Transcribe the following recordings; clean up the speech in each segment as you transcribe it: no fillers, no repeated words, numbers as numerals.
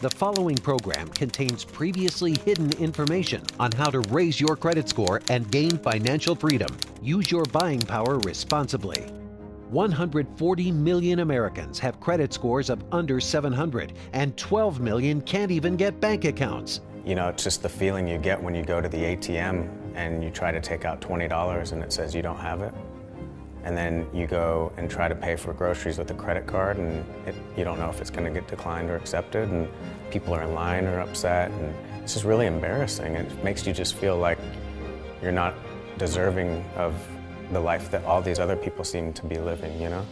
The following program contains previously hidden information on how to raise your credit score and gain financial freedom. Use your buying power responsibly. 140 million Americans have credit scores of under 700, and 12 million can't even get bank accounts. You know, it's just the feeling you get when you go to the ATM and you try to take out $20 and it says you don't have it. And then you go and try to pay for groceries with a credit card and you don't know if it's going to get declined or accepted, and people are in line or upset, and it's just really embarrassing. It makes you just feel like you're not deserving of the life that all these other people seem to be living, you know?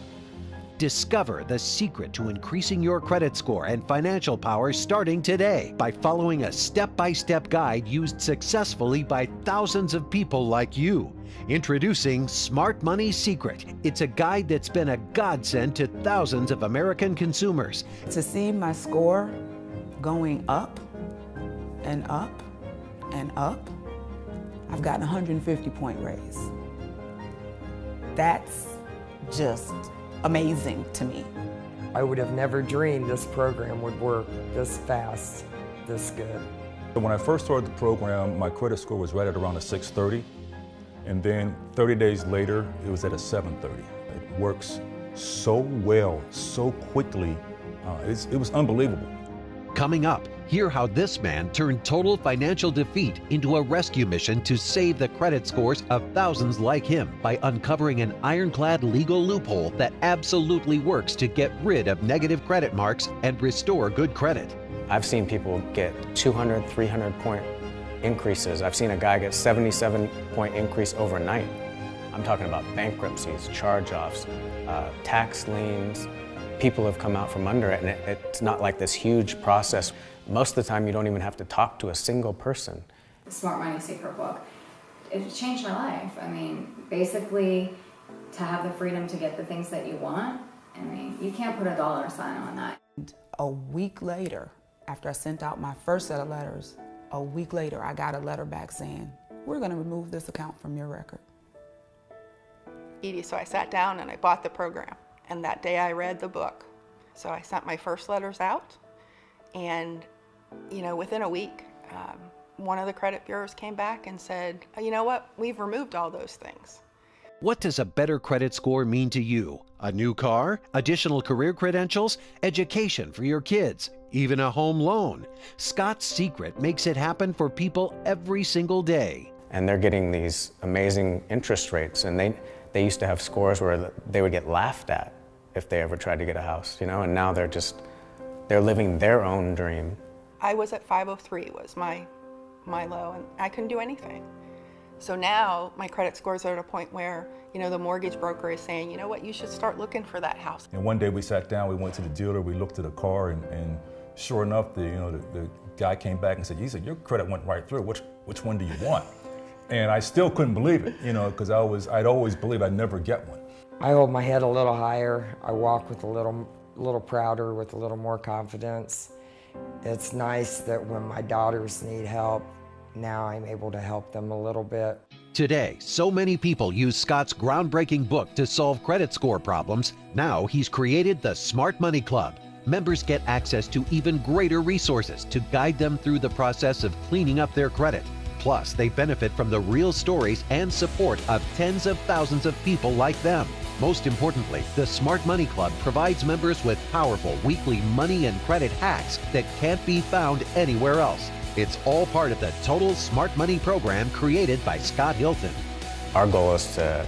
Discover the secret to increasing your credit score and financial power starting today by following a step-by-step guide used successfully by thousands of people like you. Introducing Smart Money Secret. It's a guide that's been a godsend to thousands of American consumers. To see my score going up and up and up, I've gotten a 150-point raise. That's just amazing to me. I would have never dreamed this program would work this fast, this good. When I first started the program, my credit score was right at around a 630, and then 30 days later, it was at a 730. It works so well, so quickly, it was unbelievable. Coming up, hear how this man turned total financial defeat into a rescue mission to save the credit scores of thousands like him by uncovering an ironclad legal loophole that absolutely works to get rid of negative credit marks and restore good credit. I've seen people get 200, 300-point increases. I've seen a guy get 77-point increase overnight. I'm talking about bankruptcies, charge-offs, tax liens. People have come out from under it, and it's not like this huge process. Most of the time, you don't even have to talk to a single person. The Smart Money Secret book, it changed my life. I mean, basically, to have the freedom to get the things that you want, I mean, you can't put a dollar sign on that. A week later, after I sent out my first set of letters, a week later, I got a letter back saying, we're going to remove this account from your record. Edie, so I sat down and I bought the program. And that day I read the book. So I sent my first letters out, and you know, within a week, one of the credit bureaus came back and said, you know what, we've removed all those things. What does a better credit score mean to you? A new car, additional career credentials, education for your kids, even a home loan? Scott's Secret makes it happen for people every single day. And they're getting these amazing interest rates, and they used to have scores where they would get laughed at if they ever tried to get a house, you know, and now they're living their own dream. I was at 503 was my low, and I couldn't do anything. So now my credit scores are at a point where, you know, the mortgage broker is saying, you know what, you should start looking for that house. And one day we sat down, we went to the dealer, we looked at the car, and sure enough, the guy came back and said, your credit went right through. Which one do you want? And I still couldn't believe it, you know, because I'd always believed I'd never get one. I hold my head a little higher. I walk with a little prouder, with a little more confidence. It's nice that when my daughters need help, now I'm able to help them a little bit. Today, so many people use Scott's groundbreaking book to solve credit score problems. Now he's created the Smart Money Club. Members get access to even greater resources to guide them through the process of cleaning up their credit. Plus, they benefit from the real stories and support of tens of thousands of people like them. Most importantly, the Smart Money Club provides members with powerful weekly money and credit hacks that can't be found anywhere else. It's all part of the Total Smart Money program created by Scott Hilton. Our goal is to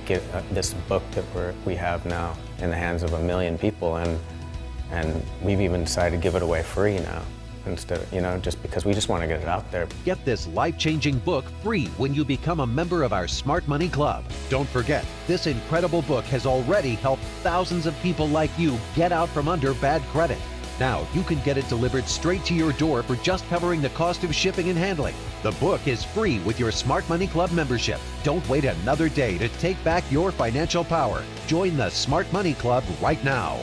get this book that we have now in the hands of 1 million people, and we've even decided to give it away free now. Instead of, you know, just because we just want to get it out there. Get this life-changing book free when you become a member of our Smart Money Club. Don't forget, this incredible book has already helped thousands of people like you get out from under bad credit. Now you can get it delivered straight to your door for just covering the cost of shipping and handling. The book is free with your Smart Money Club membership. Don't wait another day to take back your financial power. Join the Smart Money Club right now.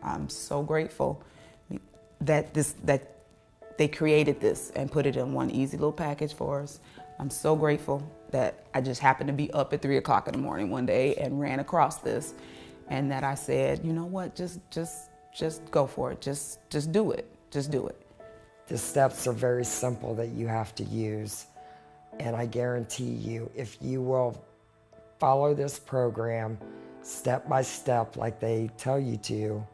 I'm so grateful that they created this and put it in one easy little package for us. I'm so grateful that I just happened to be up at 3 o'clock in the morning one day and ran across this, and that I said, you know what, just go for it. Just do it. Just do it. The steps are very simple that you have to use. And I guarantee you, if you will follow this program step by step like they tell you to,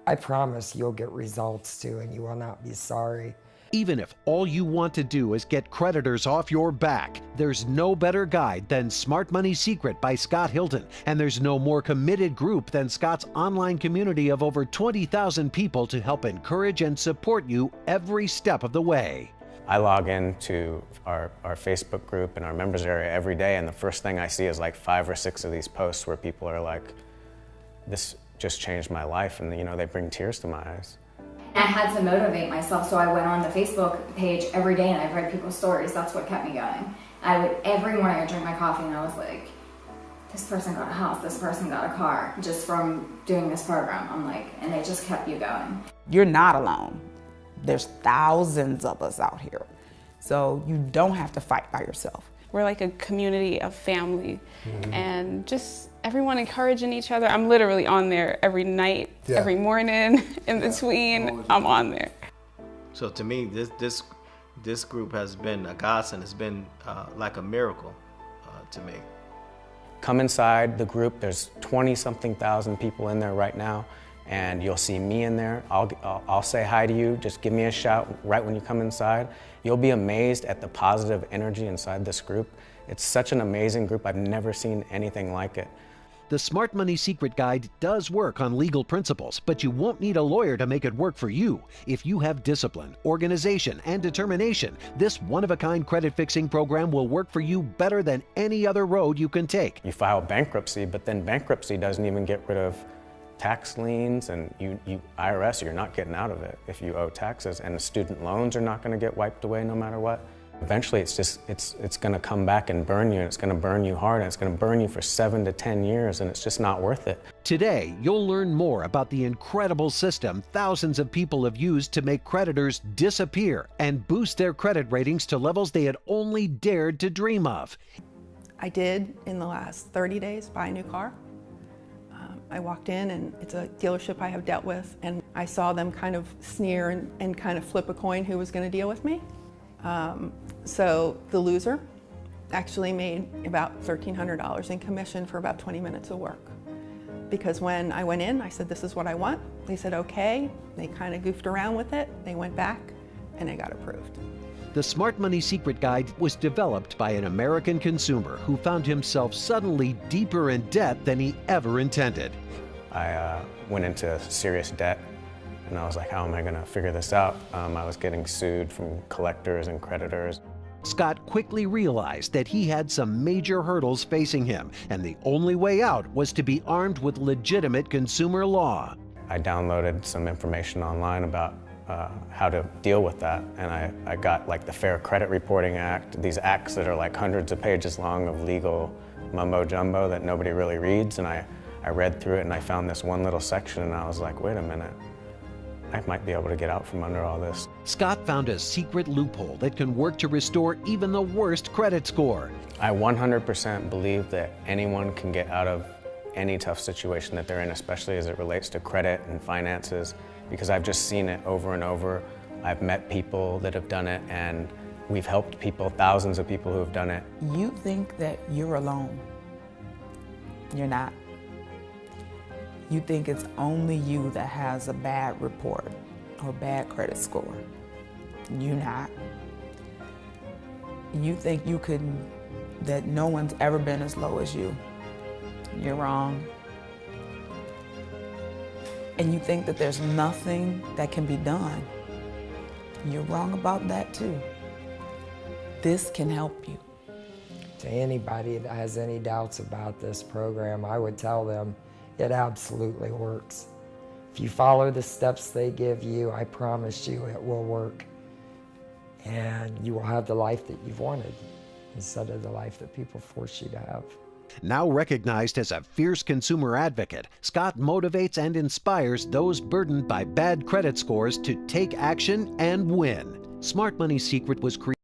I promise you'll get results too, and you will not be sorry. Even if all you want to do is get creditors off your back, there's no better guide than Smart Money Secret by Scott Hilton. And there's no more committed group than Scott's online community of over 20,000 people to help encourage and support you every step of the way. I log into our Facebook group and our members area every day, and the first thing I see is like 5 or 6 of these posts where people are like, this just changed my life, and you know, they bring tears to my eyes. I had to motivate myself, so I went on the Facebook page every day and I read people's stories. That's what kept me going. Every morning I drink my coffee and I was like, this person got a house, this person got a car, just from doing this program. I'm like, and they just kept you going. You're not alone. There's thousands of us out here. So you don't have to fight by yourself. We're like a community of family, and just everyone encouraging each other. I'm literally on there every night, every morning, in between, I'm on there. So to me, this group has been a godsend. It's been like a miracle to me. Come inside the group. There's 20-something thousand people in there right now, and you'll see me in there. I'll say hi to you. Just give me a shout right when you come inside. You'll be amazed at the positive energy inside this group. It's such an amazing group. I've never seen anything like it. The Smart Money Secret Guide does work on legal principles, but you won't need a lawyer to make it work for you. If you have discipline, organization, and determination, this one-of-a-kind credit fixing program will work for you better than any other road you can take. You file bankruptcy, but then bankruptcy doesn't even get rid of tax liens, and IRS, you're not getting out of it if you owe taxes, and the student loans are not going to get wiped away no matter what. Eventually it's going to come back and burn you, and it's going to burn you hard, and it's going to burn you for 7 to 10 years, and it's just not worth it. Today, you'll learn more about the incredible system thousands of people have used to make creditors disappear and boost their credit ratings to levels they had only dared to dream of. I did, in the last 30 days, buy a new car. I walked in, and it's a dealership I have dealt with, and I saw them kind of sneer and kind of flip a coin who was going to deal with me. So the loser actually made about $1,300 in commission for about 20 minutes of work. Because when I went in, I said, this is what I want. They said, okay. They kind of goofed around with it. They went back, and it got approved. The Smart Money Secret Guide was developed by an American consumer who found himself suddenly deeper in debt than he ever intended. I went into serious debt, and I was like, how am I going to figure this out? I was getting sued from collectors and creditors. Scott quickly realized that he had some major hurdles facing him, and the only way out was to be armed with legitimate consumer law. I downloaded some information online about how to deal with that, and I got like the Fair Credit Reporting Act, these acts that are like hundreds of pages long of legal mumbo jumbo that nobody really reads, and I read through it, and I found this one little section, and I was like, wait a minute, I might be able to get out from under all this. Scott found a secret loophole that can work to restore even the worst credit score. I 100% believe that anyone can get out of any tough situation that they're in, especially as it relates to credit and finances, because I've just seen it over and over. I've met people that have done it, and we've helped people, thousands of people who have done it. You think that you're alone. You're not. You think it's only you that has a bad report or bad credit score. You're not. You think that no one's ever been as low as you. You're wrong. And you think that there's nothing that can be done. You're wrong about that too. This can help you. To anybody that has any doubts about this program, I would tell them it absolutely works. If you follow the steps they give you, I promise you it will work. And you will have the life that you've wanted instead of the life that people force you to have. Now recognized as a fierce consumer advocate, Scott motivates and inspires those burdened by bad credit scores to take action and win. Smart Money Secret was created